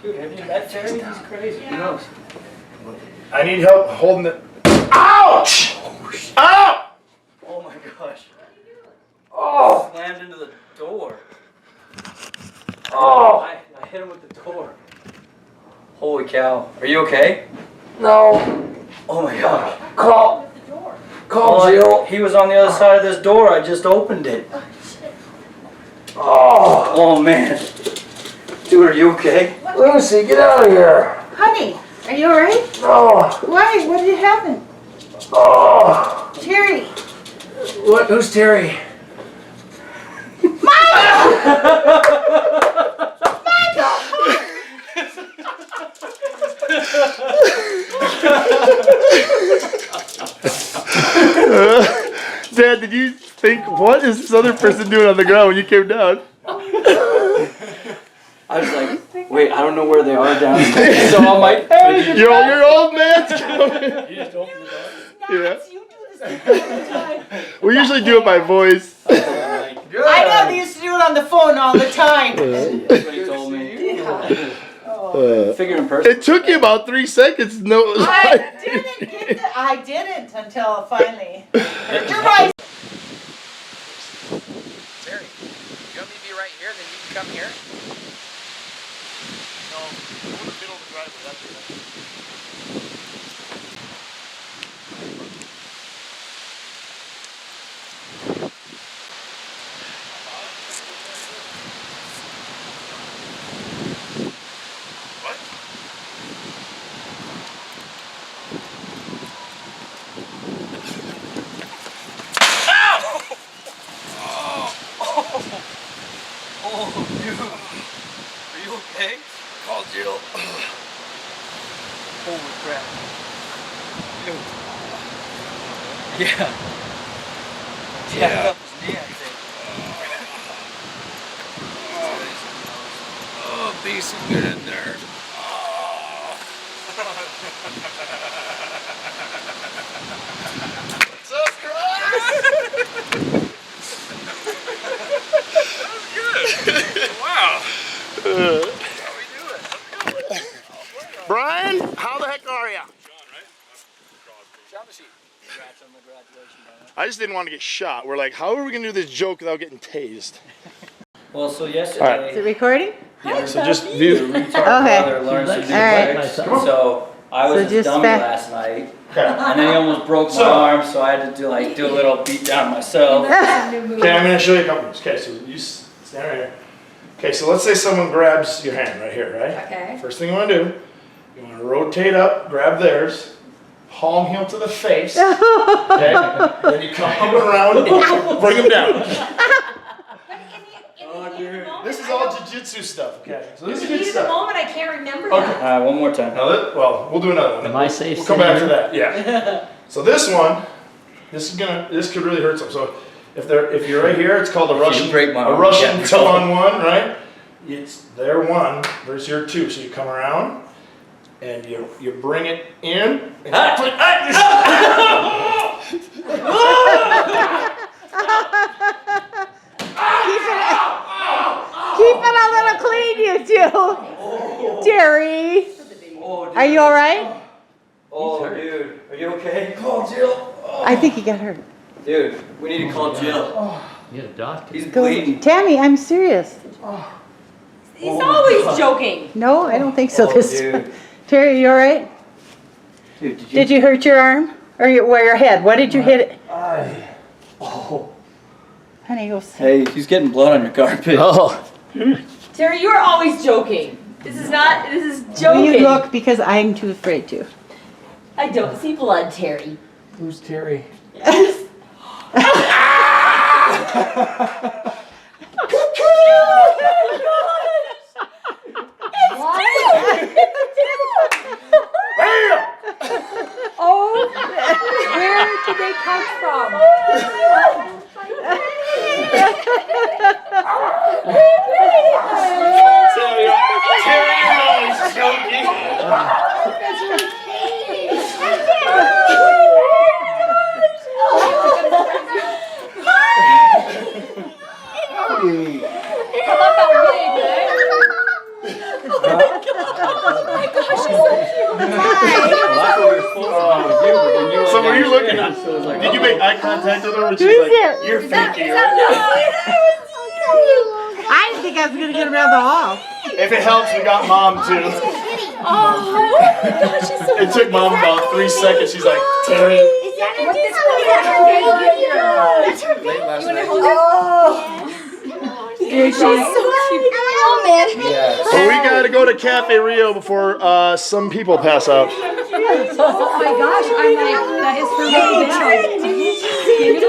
Dude, have you met Terry? He's crazy. Who knows? I need help holding it. Ouch! Ow! Oh my gosh. Oh! Slammed into the door. Oh! I hit him with the door. Holy cow. Are you okay? No. Oh my gosh. Call Oh, Jill. he was on the other side of this door. I just opened it. Oh! Oh man. Dude, are you okay? Lucy, get out of here. Honey, are you alright? No. Why? What did happen? Oh! Terry. What? Who's Terry? Dad, did you think, what is this other person doing on the ground when you came down? I was like, wait, I don't know where they are downstairs. So I'm like, hey. Your old man's coming. You just opened the door? Yeah. You do this all the time. We usually do it by voice. I know they used to do it on the phone all the time. That's what he told me. Figure in person. It took you about 3 seconds. No, I didn't until finally. You're right. Terry, you want me to be right here, then you can come here? No, go in the middle of the driveway. That's it. Oh, dude. Are you okay? Call Jill. Holy crap. Dude. Yeah. Yeah. That was me, I think. Oh, piece of good in there. Jesus Christ! Wow. How we doing? Brian, how the heck are ya? John machine. Congrats on the graduation, man. I just didn't want to get shot. We're like, how are we going to do this joke without getting tased? Well, so All yesterday, Is it recording? So just the view. retard Okay. brother learned to do Alright. tricks. So I was So his just dummy last night, and then he almost broke my arm, so I had to do a little beat down myself. Okay, I'm going to show you a couple moves. Okay, so you stand right here. Okay, so let's say someone grabs your hand right here, right? Okay. First thing you want to do, you want to rotate up, grab theirs, palm heel to the face. Okay? Then you come around and bring them down. Oh, dude. This is all jiu-jitsu stuff, okay? So this is good Heat of the stuff. moment, I can't remember Okay. now. Alright, one more time. Now, well, we'll do another one. Am I safe? We'll come back to that. Yeah. So this one, this could really hurt some. So if you're right here, it's called a Russian break my arm, 2-on-1, right? It's their 1 versus your 2. So you come around and you bring it in. And Keep it a little clean, you two. Terry. Oh, dude. Are you alright? Oh, dude. Are you okay? Call Jill. I think he got hurt. Dude, we need to call Jill. You got a doctor. He's Go. bleeding. Tammy, I'm serious. He's always joking. No, I don't think so Oh, this dude. time. Terry, you alright? Dude, Did you hurt your arm? Or your head? What did you hit it? Oh. Honey, go sit. Hey, he's getting blood on your carpet. Oh. Terry, you're always joking. This is Will joking. you look because I'm too afraid to. I don't see blood, Terry. Who's Terry? Oh, where did they come from? Hey. How about that wig, eh? Well, that's what we were supposed to do with you, but then you were So were you looking downstairs, at? so it was like, Did you oh. make eye contact with her when she Who's was like, it? "You're faking"? Right? I didn't think I was gonna get around the hall. If it helps, we got mom too. It took mom about 3 seconds. She's like, "Terry." Dude, she's so cute. Oh, man. Well, we gotta go to Cafe Rio before some people pass out. Oh my gosh, I'm like, that is for me now.